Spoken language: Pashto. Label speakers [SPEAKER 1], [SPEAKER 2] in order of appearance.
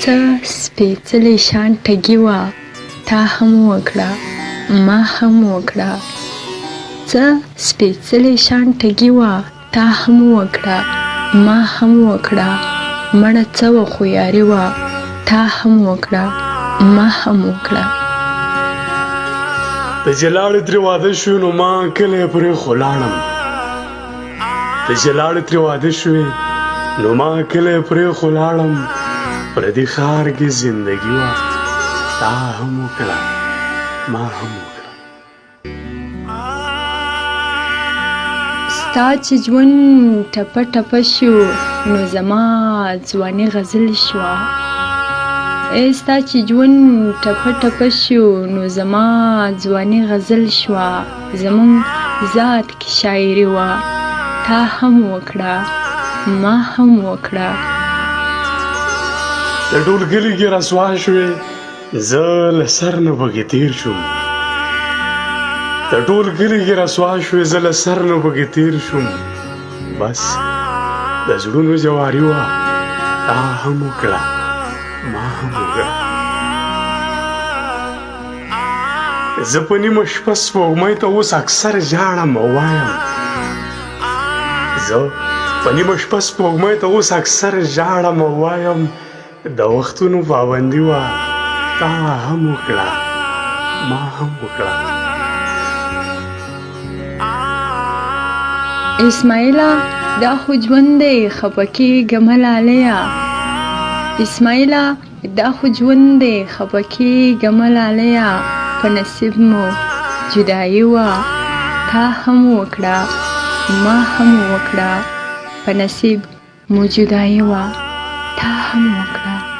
[SPEAKER 1] څه سپېڅلې شان ټګي وه تا هم وکړه ما هم وکړه څه سپېڅلې شان ټګي وه تا هم وکړه ما هم وکړه مړه څه وخویاري وه تا هم وکړه ما هم وکړه
[SPEAKER 2] د جلاړې ترې واده شوې نو ما کلی پرېښو لاړم د جلاړې ترې واده شوې نو ما کلی پرېښو لاړم پردي ښار کې زندګي وه تا هم وکړه ما هم وکړه
[SPEAKER 1] ستا چې ژوند ټپه ټپه شو نو زما ځواني غزل شوه ستا چې ژوند ټپه ټپه شو نو زما ځواني غزل شوه زمونږ ذات کې شاعري وه تا هم وکړه ما هم وکړه
[SPEAKER 2] د ټول کلي کې رسوا شوې زه له سر نه پکې تېر شوم د ټول کلي کې رسوا شوې زه له سر نه پکې تېر شوم بس د زړونو جواري وه تا هم وکړه ما هم وکړه زه په نیمه شپه سپوږمۍ ته اوس اکثر ژاړم او وایم زه په نیمه شپه سپوږمۍ ته اوس اکثر ژاړم او وایم د وختونو پابندي وه تا هم وکړه ما هم وکړه
[SPEAKER 1] اسماعیله دا خو ژوند دی خفه کېږه مه لاليه اسماعیله دا خو ژوند دی خفه کېږه مه لاليه په نصیب مو جدایي وه تا هم وکړه ما هم وکړه په نصیب مو جدایي وه تا هم وکړه